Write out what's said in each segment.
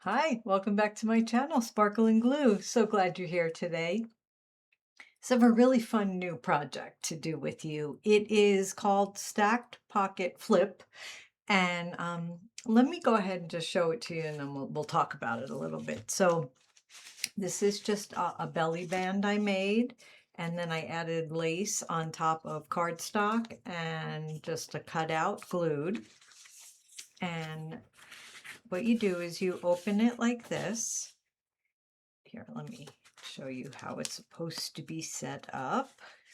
Hi, welcome back to my channel, Sparkle and Glue. So glad you're here today. So I have a really fun new project to do with you. It is called Stacked Pocket Flip. And let me go ahead and just show it to you and then we'll talk about it a little bit. So this is just a belly band I made. And then I added lace on top of cardstock and just a cutout glued. And what you do is you open it like this. Here, let me show you how it's supposed to be set up.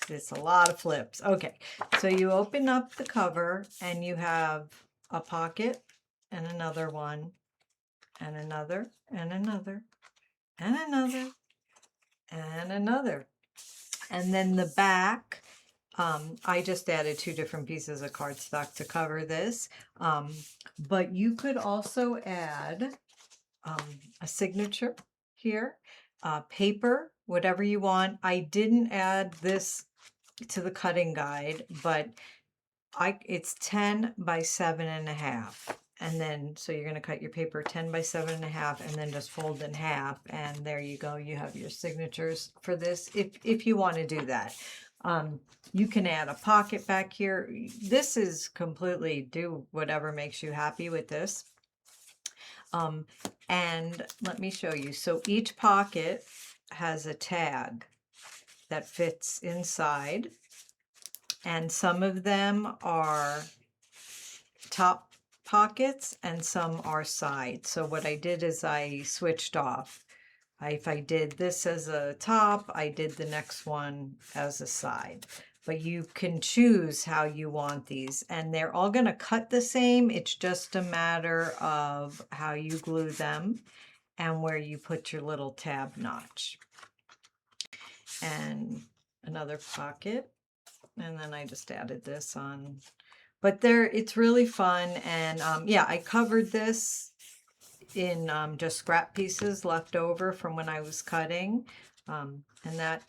It's a lot of flips. Okay, so you open up the cover and you have a pocket and another one and another and another and another and another. And then the back, I just added 2 different pieces of cardstock to cover this. But you could also add a signature here, paper, whatever you want. I didn't add this to the cutting guide, but it's 10 by 7.5. And then, so you're going to cut your paper 10 by 7.5 and then just fold in half. And there you go. You have your signatures for this if you want to do that. You can add a pocket back here. This is completely do whatever makes you happy with this. And let me show you. So each pocket has a tag that fits inside, and some of them are top pockets and some are side. So what I did is I switched off. If I did this as a top, I did the next one as a side. But you can choose how you want these, and they're all going to cut the same. It's just a matter of how you glue them and where you put your little tab notch. And another pocket, and then I just added this on. But it's really fun, and yeah, I covered this in just scrap pieces left over from when I was cutting, and that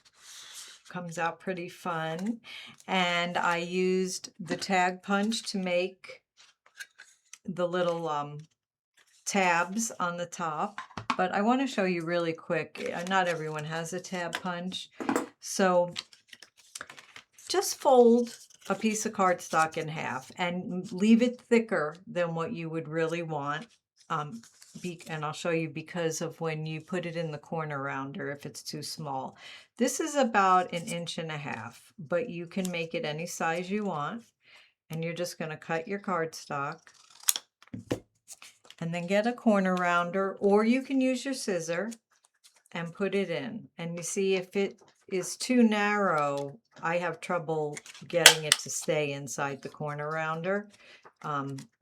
comes out pretty fun. And I used the tag punch to make the little tabs on the top, but I want to show you really quick. Not everyone has a tab punch, so just fold a piece of cardstock in half and leave it thicker than what you would really want. And I'll show you because of when you put it in the corner rounder if it's too small. This is about 1.5 inches, but you can make it any size you want. And you're just going to cut your cardstock and then get a corner rounder, or you can use your scissor and put it in. And you see, if it is too narrow, I have trouble getting it to stay inside the corner rounder.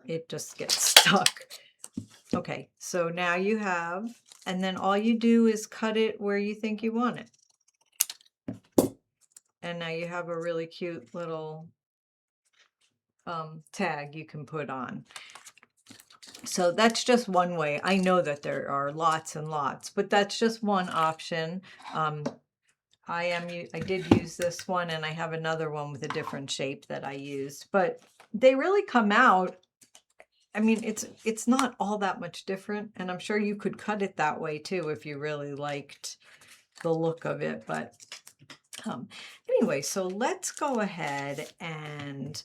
It just gets stuck. Okay, so now you have, and then all you do is cut it where you think you want it. And now you have a really cute little tag you can put on. So that's just one way. I know that there are lots and lots, but that's just one option. I did use this one, and I have another one with a different shape that I used, but they really come out. I mean, it's not all that much different, and I'm sure you could cut it that way too if you really liked the look of it. But anyway, so let's go ahead, and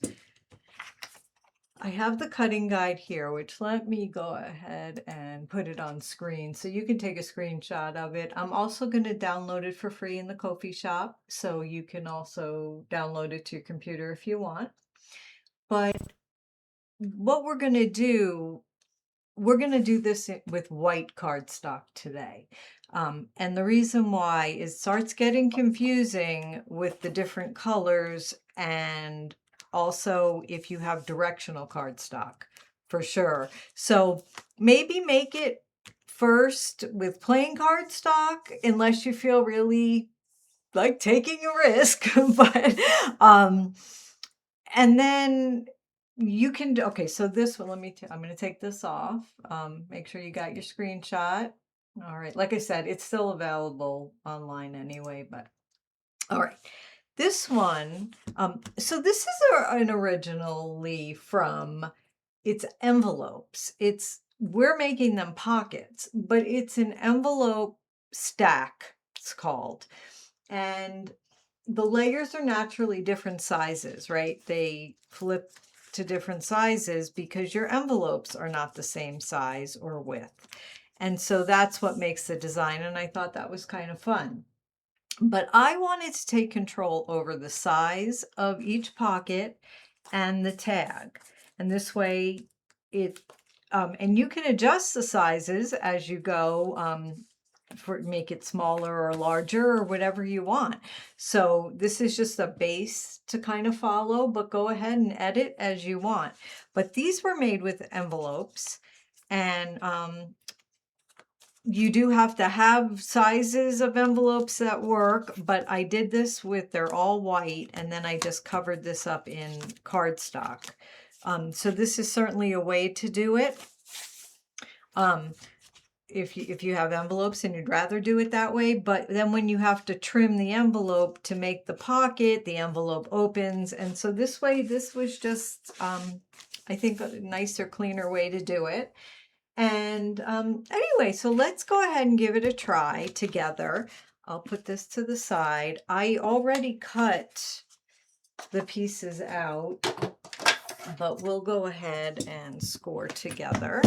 I have the cutting guide here, which let me go ahead and put it on screen so you can take a screenshot of it. I'm also going to download it for free in the Ko-fi shop, so you can also download it to your computer if you want. But what we're going to do this with white cardstock today. And the reason why is it starts getting confusing with the different colors, and also if you have directional cardstock, for sure. So maybe make it first with plain cardstock unless you feel really like taking a risk. But and then you can do, okay, so this one, I'm going to take this off. Make sure you got your screenshot. All right, like I said, it's still available online anyway, but all right. This one, so this is an originally from, it's envelopes. It's we're making them pockets, but it's an envelope stack, it's called. And the layers are naturally different sizes, right? They flip to different sizes because your envelopes are not the same size or width. And so that's what makes the design. And I thought that was kind of fun. But I wanted to take control over the size of each pocket and the tag. And this way it, and you can adjust the sizes as you go, for make it smaller or larger or whatever you want. So this is just a base to kind of follow, but go ahead and edit as you want. But these were made with envelopes, and you do have to have sizes of envelopes that work, but I did this with, they're all white, and then I just covered this up in cardstock. So this is certainly a way to do it. If you have envelopes and you'd rather do it that way, but then when you have to trim the envelope to make the pocket, the envelope opens. And so this way, this was just, I think, a nicer, cleaner way to do it. And anyway, so let's go ahead and give it a try together. I'll put this to the side. I already cut the pieces out, but we'll go ahead and score together.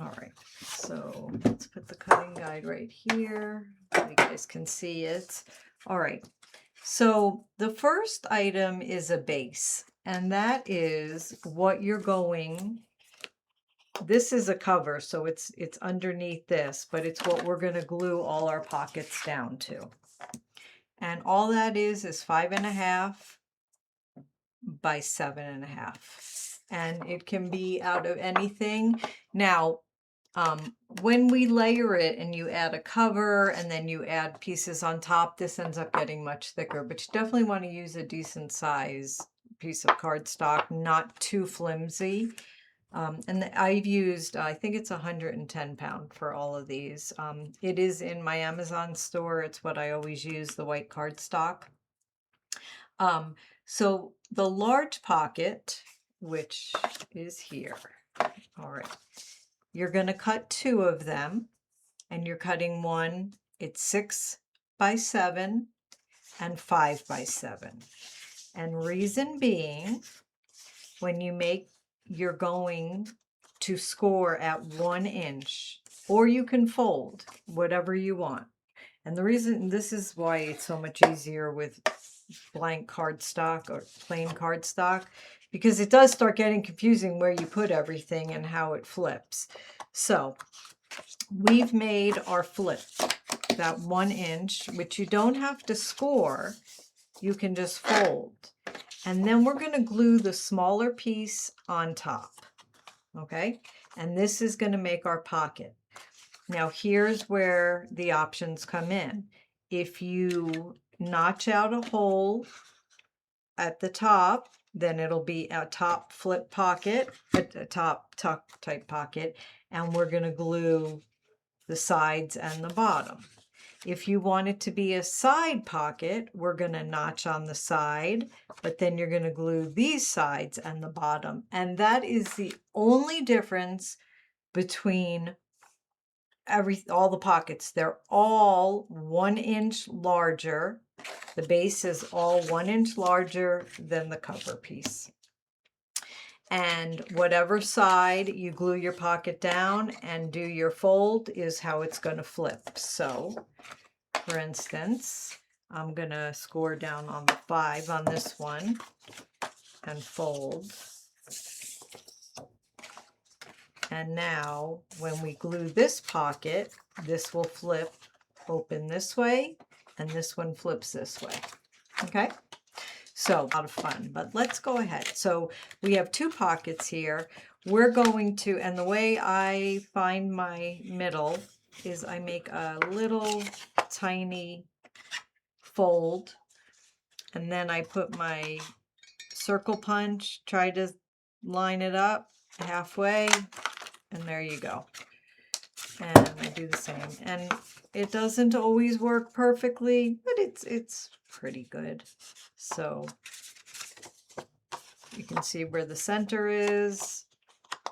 All right, so let's put the cutting guide right here so you guys can see it. All right, so the first item is a base, and that is what you're going, this is a cover, so it's underneath this, but it's what we're going to glue all our pockets down to. And all that is 5.5 by 7.5. And it can be out of anything. Now, when we layer it and you add a cover and then you add pieces on top, this ends up getting much thicker, but you definitely want to use a decent size piece of cardstock, not too flimsy. And I've used, I think it's 110 pound for all of these. It is in my Amazon store. It's what I always use, the white cardstock. So the large pocket, which is here, all right, you're going to cut 2 of them, and you're cutting one. It's 6 by 7 and 5 by 7. And reason being, when you make, you're going to score at 1 inch, or you can fold whatever you want. And the reason, this is why it's so much easier with blank cardstock or plain cardstock, because it does start getting confusing where you put everything and how it flips. So we've made our flip, that 1 inch, which you don't have to score, you can just fold. And then we're going to glue the smaller piece on top, okay? And this is going to make our pocket. Now here's where the options come in. If you notch out a hole at the top, then it'll be a top flip pocket, a top tuck type pocket, and we're going to glue the sides and the bottom. If you want it to be a side pocket, we're going to notch on the side, but then you're going to glue these sides and the bottom. And that is the only difference between all the pockets. They're all 1 inch larger. The base is all 1 inch larger than the cover piece. And whatever side you glue your pocket down and do your fold is how it's going to flip. So, for instance, I'm going to score down on the 5 on this one and fold. And now when we glue this pocket, this will flip open this way, and this one flips this way. Okay? So, a lot of fun, but let's go ahead. So we have 2 pockets here. We're going to, and the way I find my middle is I make a little tiny fold, and then I put my circle punch, try to line it up halfway, and there you go. And I do the same. And it doesn't always work perfectly, but it's pretty good. So you can see where the center is.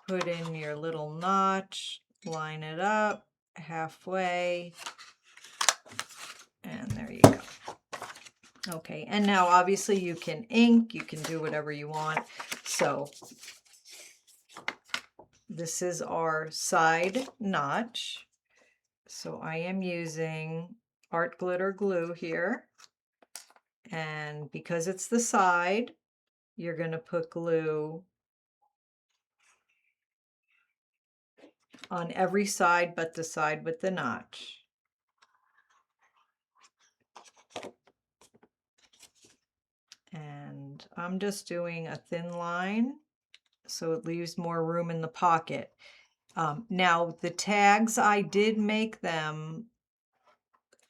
put in your little notch, line it up halfway, and there you go. Okay, and now obviously you can ink, you can do whatever you want. So this is our side notch. So I am using art glitter glue here. And because it's the side, you're going to put glue on every side but the side with the notch. And I'm just doing a thin line so it leaves more room in the pocket. Now the tags, I did make them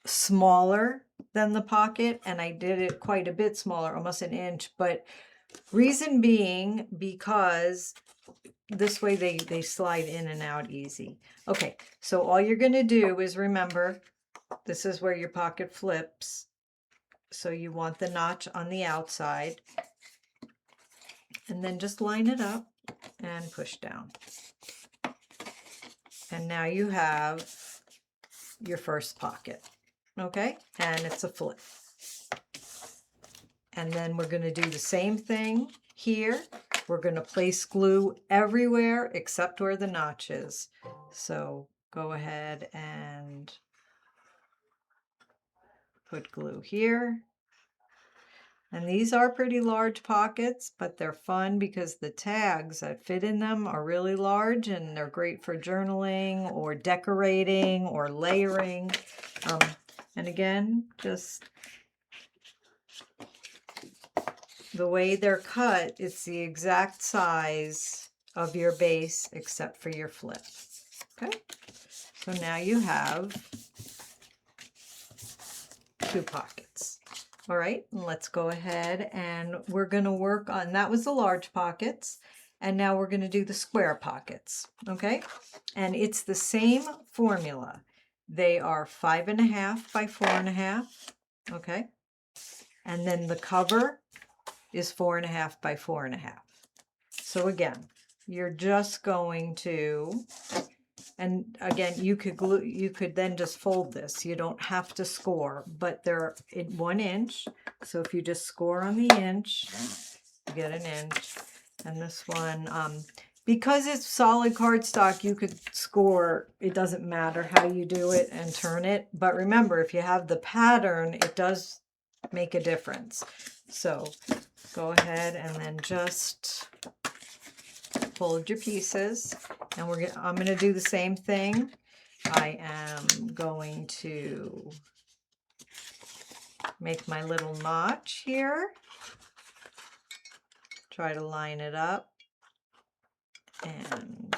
smaller than the pocket, and I did it quite a bit smaller, almost an inch, but reason being because this way they slide in and out easy. Okay, so all you're going to do is remember, this is where your pocket flips. So you want the notch on the outside, and then just line it up and push down. And now you have your first pocket, okay? And it's a flip. And then we're going to do the same thing here. We're going to place glue everywhere except where the notch is. So go ahead and put glue here. And these are pretty large pockets, but they're fun because the tags that fit in them are really large, and they're great for journaling or decorating or layering. And again, just the way they're cut, it's the exact size of your base except for your flip. Okay, so now you have 2 pockets. All right, let's go ahead and we're going to work on, that was the large pockets, and now we're going to do the square pockets, okay? And it's the same formula. They are 5.5 by 4.5, okay? And then the cover is 4.5 by 4.5. So again, you're just going to, and again, you could then just fold this. You don't have to score, but they're in 1 inch. So if you just score on the inch, you get an inch. And this one, because it's solid cardstock, you could score. It doesn't matter how you do it and turn it. But remember, if you have the pattern, it does make a difference. So go ahead and then just fold your pieces, and I'm going to do the same thing. I am going to make my little notch here, try to line it up, and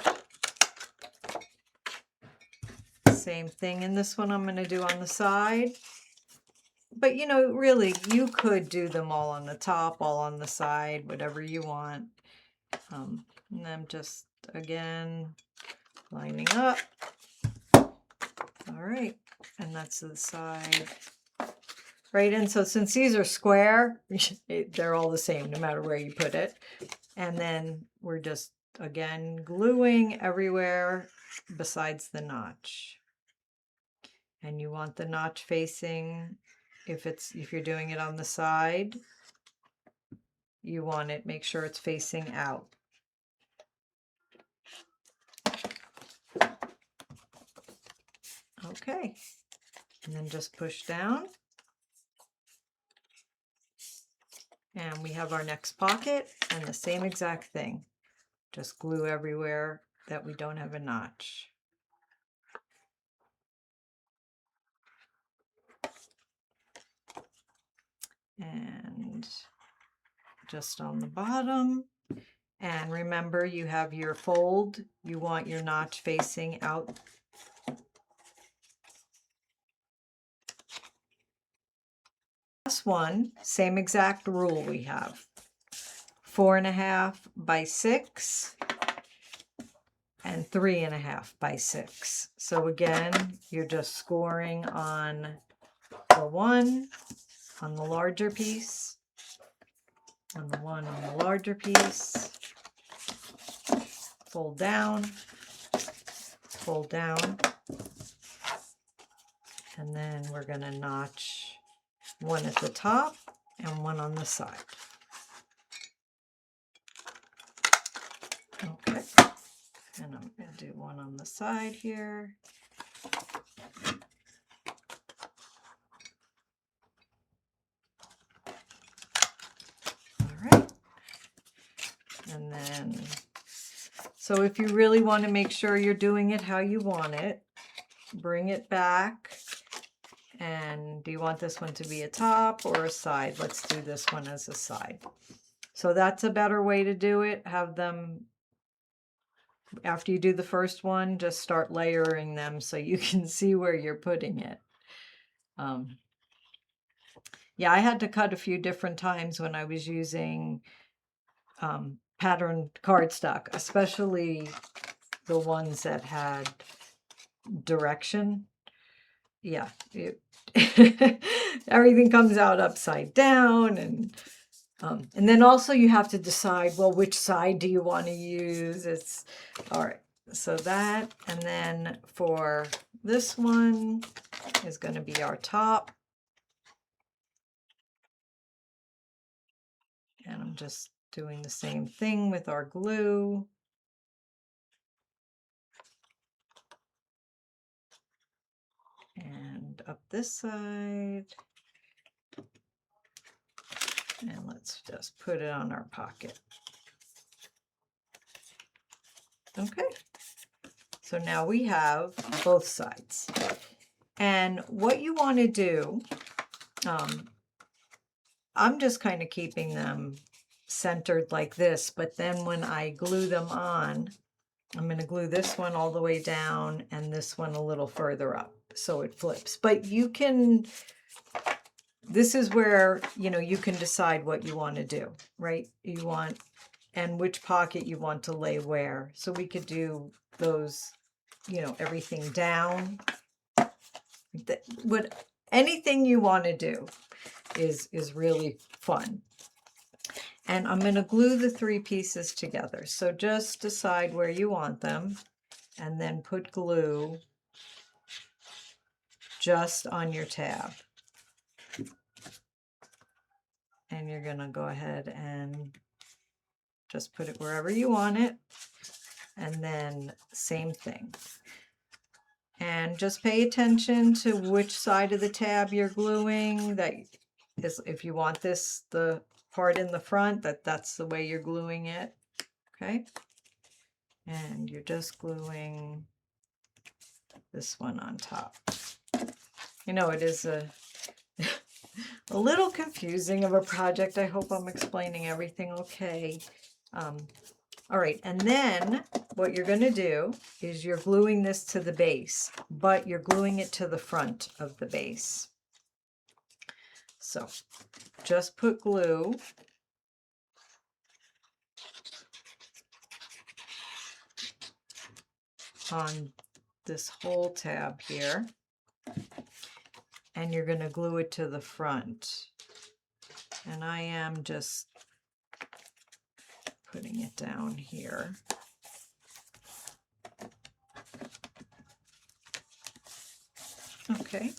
same thing in this one I'm going to do on the side. But you know, really, you could do them all on the top, all on the side, whatever you want. And I'm just, again, lining up. All right, and that's the side. Right, and so since these are square, they're all the same no matter where you put it. And then we're just, again, gluing everywhere besides the notch. And you want the notch facing, if you're doing it on the side, you want it, make sure it's facing out. Okay, and then just push down. And we have our next pocket, and the same exact thing. Just glue everywhere that we don't have a notch. And just on the bottom. And remember, you have your fold. You want your notch facing out. Last one, same exact rule we have. 4.5 by 6 and 3.5 by 6. So again, you're just scoring on the one on the larger piece, on the one on the larger piece, fold down, and then we're going to notch one at the top and one on the side. Okay, and I'm going to do one on the side here. All right, and then, so if you really want to make sure you're doing it how you want it, bring it back. And do you want this one to be a top or a side? Let's do this one as a side. So that's a better way to do it. Have them, after you do the first one, just start layering them so you can see where you're putting it. Yeah, I had to cut a few different times when I was using patterned cardstock, especially the ones that had direction. Yeah, everything comes out upside down, and then also you have to decide, well, which side do you want to use? It's all right. So that, and then for this one is going to be our top. And I'm just doing the same thing with our glue. And up this side. And let's just put it on our pocket. Okay. So now we have both sides. And what you want to do, I'm just kind of keeping them centered like this, but then when I glue them on, I'm going to glue this one all the way down and this one a little further up so it flips. But you can, this is where, you know, you can decide what you want to do, right? You want, and which pocket you want to lay where. So we could do those, you know, everything down. Anything you want to do is really fun. And I'm going to glue the three pieces together. So just decide where you want them and then put glue just on your tab. And you're going to go ahead and just put it wherever you want it. And then same thing. And just pay attention to which side of the tab you're gluing. That is, if you want this, the part in the front, that's the way you're gluing it. Okay. And you're just gluing this one on top. You know, it is a little confusing of a project. I hope I'm explaining everything okay. All right, and then what you're going to do is you're gluing this to the base, but you're gluing it to the front of the base. So just put glue on this whole tab here, and you're going to glue it to the front. And I am just putting it down here. Okay,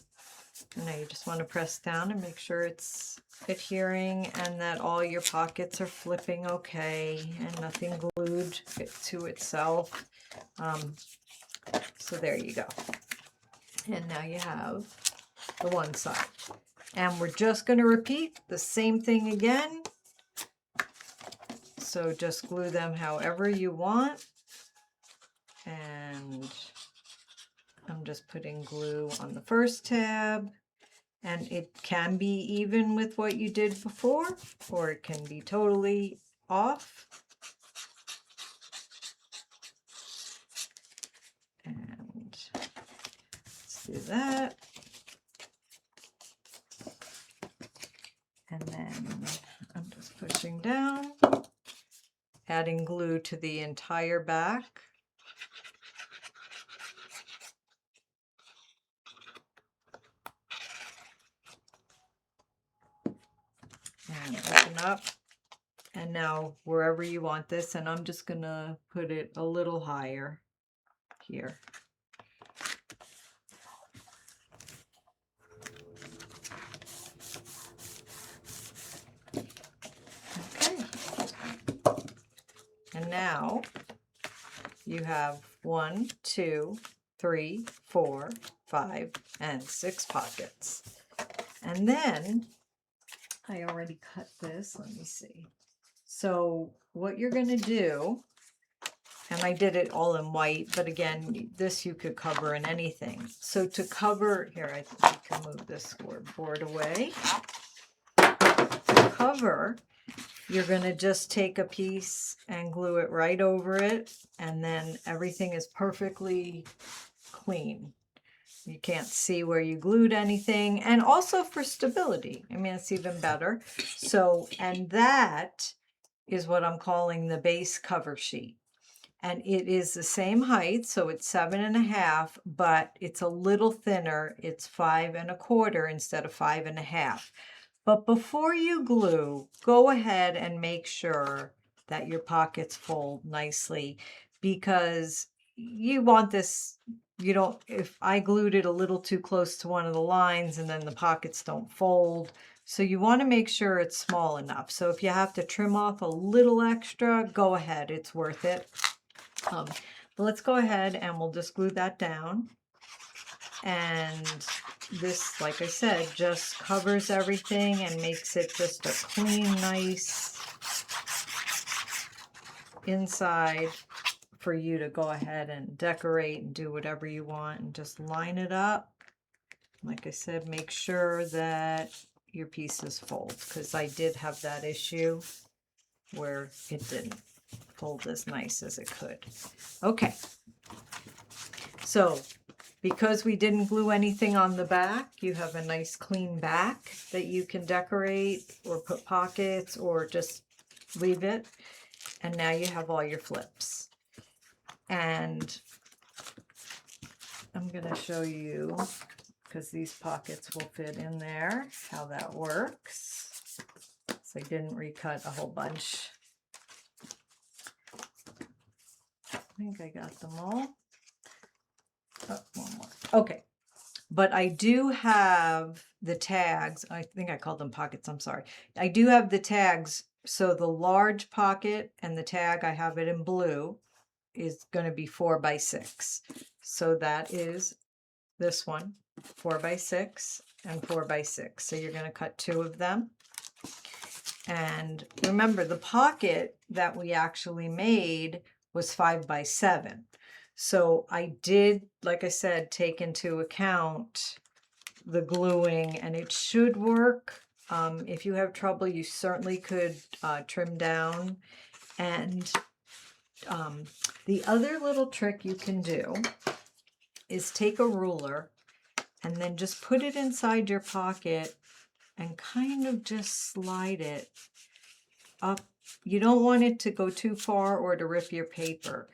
now you just want to press down and make sure it's adhering and that all your pockets are flipping okay and nothing glued to itself. So there you go. And now you have the one side. And we're just going to repeat the same thing again. So just glue them however you want. And I'm just putting glue on the first tab. And it can be even with what you did before, or it can be totally off. And let's do that. And then I'm just pushing down, adding glue to the entire back. And open up And now wherever you want this, and I'm just gonna put it a little higher here. Okay. And now you have 1, 2, 3, 4, 5, and 6 pockets. And then I already cut this. Let me see. So what you're going to do, and I did it all in white, but again, this you could cover in anything. So to cover, here, I think you can move this board away. To cover, you're going to just take a piece and glue it right over it, and then everything is perfectly clean. You can't see where you glued anything, and also for stability. I mean, it's even better. So, and that is what I'm calling the base cover sheet. And it is the same height, so it's 7.5, but it's a little thinner. It's 5.25 instead of 5.5. But before you glue, go ahead and make sure that your pockets fold nicely, because you want this, you don't, if I glued it a little too close to one of the lines and then the pockets don't fold. So you want to make sure it's small enough. So if you have to trim off a little extra, go ahead, it's worth it. But let's go ahead and we'll just glue that down. And this, like I said, just covers everything and makes it just a clean, nice inside for you to go ahead and decorate and do whatever you want, and just line it up. Like I said, make sure that your pieces fold, because I did have that issue where it didn't fold as nice as it could. Okay, so because we didn't glue anything on the back, you have a nice clean back that you can decorate or put pockets or just leave it. And now you have all your flips. And I'm going to show you, because these pockets will fit in there, how that works. So I didn't recut a whole bunch. I think I got them all. Oh, one more. Okay. But I do have the tags. I think I called them pockets. I'm sorry. I do have the tags. So the large pocket and the tag, I have it in blue, is going to be 4 by 6. So that is this one, 4 by 6 and 4 by 6. So you're going to cut 2 of them. And remember, the pocket that we actually made was 5 by 7. So I did, like I said, take into account the gluing, and it should work. If you have trouble, you certainly could trim down. And the other little trick you can do is take a ruler and then just put it inside your pocket and kind of just slide it up. You don't want it to go too far or to rip your paper,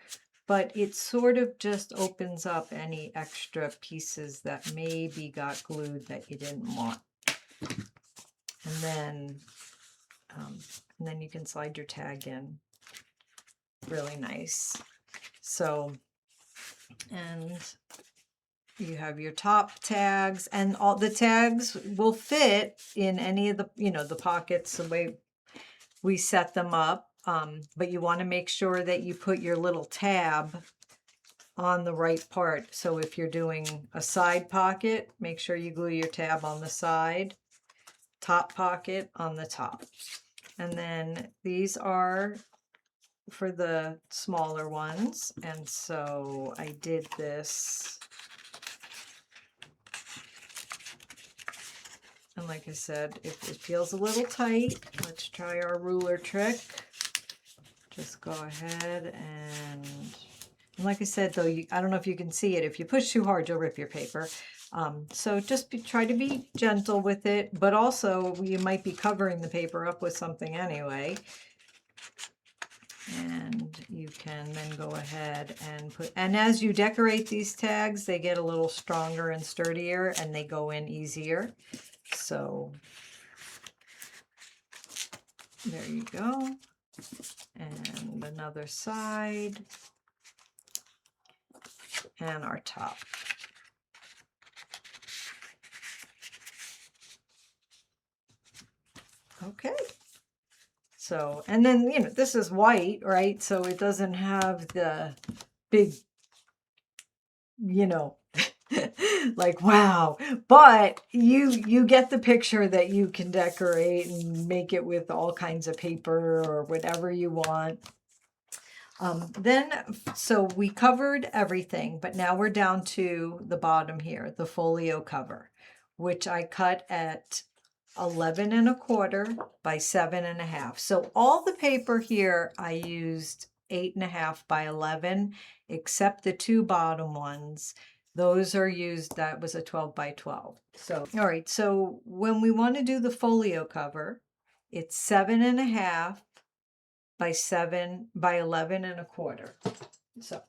but it sort of just opens up any extra pieces that maybe got glued that you didn't want. And then you can slide your tag in really nice. So, and you have your top tags, and all the tags will fit in any of the, the pockets the way we set them up. But you want to make sure that you put your little tab on the right part. So if you're doing a side pocket, make sure you glue your tab on the side, top pocket on the top. And then these are for the smaller ones. And so I did this. And like I said, if it feels a little tight, let's try our ruler trick. Just go ahead and like I said, though, I don't know if you can see it. If you push too hard, you'll rip your paper. So just try to be gentle with it, but also you might be covering the paper up with something anyway. And you can then go ahead and and as you decorate these tags, they get a little stronger and sturdier and they go in easier. So there you go. And another side. And our top. Okay. So, and then, you know, this is white, right? So it doesn't have the big, you know, like, wow. But you get the picture that you can decorate and make it with all kinds of paper or whatever you want. So we covered everything, but now we're down to the bottom here, the folio cover, which I cut at 11 1/4 by 7 1/2. So all the paper here I used 8 1/2 by 11, except the two bottom ones. Those are used, that was a 12 by 12. So, all right, so when we want to do the folio cover, it's 7 1/2 by 7 by 11 1/4. So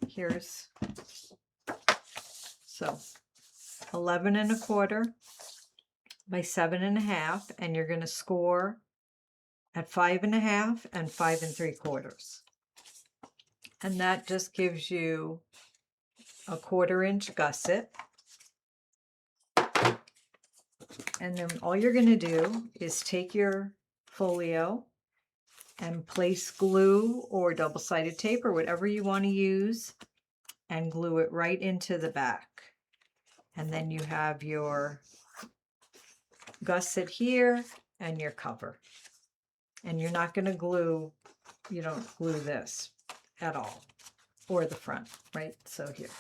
here's, so 11 1/4 by 7 1/2, and you're going to score at 5 1/2 and 5 3/4. And that just gives you a 1/4 inch gusset. And then all you're going to do is take your folio and place glue or double-sided tape or whatever you want to use and glue it right into the back. And then you have your gusset here and your cover. And you're not going to glue, you don't glue this at all, or the front, right? So here,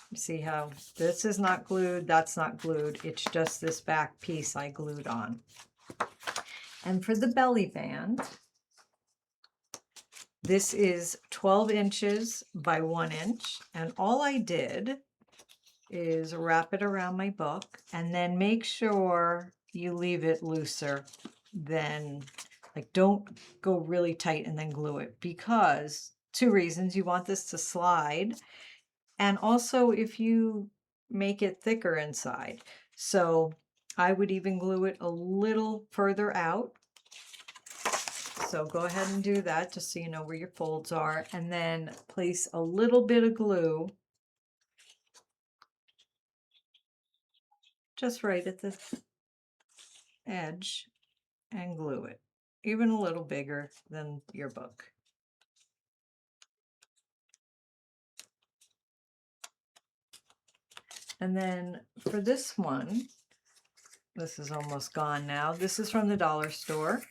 you see how this is not glued, that's not glued, it's just this back piece I glued on. And for the belly band, this is 12 inches by 1 inch, and all I did is wrap it around my book and then make sure you leave it looser than, like, don't go really tight and then glue it, because two reasons: you want this to slide, and also if you make it thicker inside. So I would even glue it a little further out. So go ahead and do that just so you know where your folds are, and then place a little bit of glue just right at the edge and glue it, even a little bigger than your book. And then for this one, this is almost gone now. This is from the dollar store.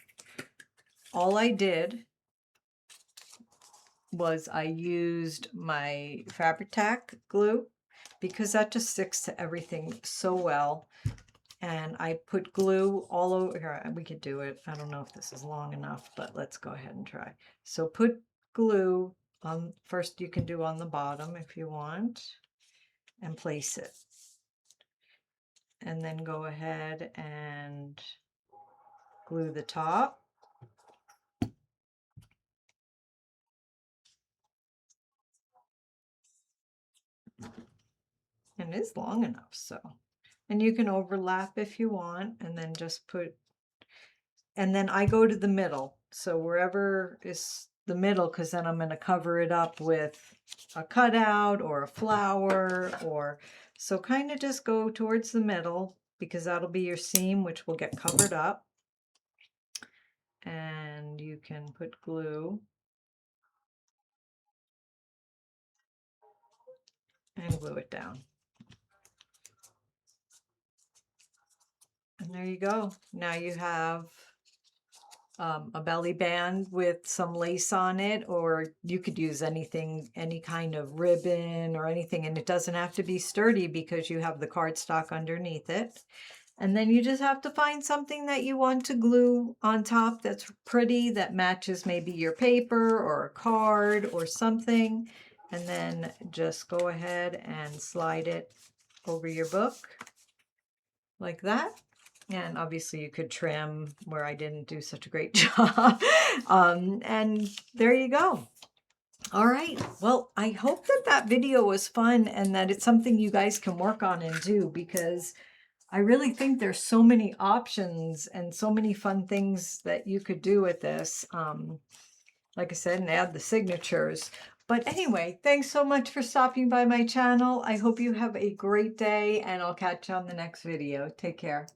All I did was I used my Fabri-Tac glue, because that just sticks to everything so well. And I put glue all over here. We could do it. I don't know if this is long enough, but let's go ahead and try. So put glue on, first you can do on the bottom if you want, and place it. And then go ahead and glue the top. And it's long enough, so. And you can overlap if you want, and then just put, and then I go to the middle. So wherever is the middle, because then I'm going to cover it up with a cutout or a flower, or, so kind of just go towards the middle, because that'll be your seam, which will get covered up. And you can put glue and glue it down. And there you go. Now you have a belly band with some lace on it, or you could use anything, any kind of ribbon or anything, and it doesn't have to be sturdy because you have the cardstock underneath it. And then you just have to find something that you want to glue on top that's pretty, that matches maybe your paper or a card or something, and then just go ahead and slide it over your book like that. And obviously you could trim where I didn't do such a great job. And there you go. All right. Well, I hope that that video was fun and that it's something you guys can work on and do, because I really think there's so many options and so many fun things that you could do with this. Like I said, and add the signatures. But anyway, thanks so much for stopping by my channel. I hope you have a great day, and I'll catch you on the next video. Take care.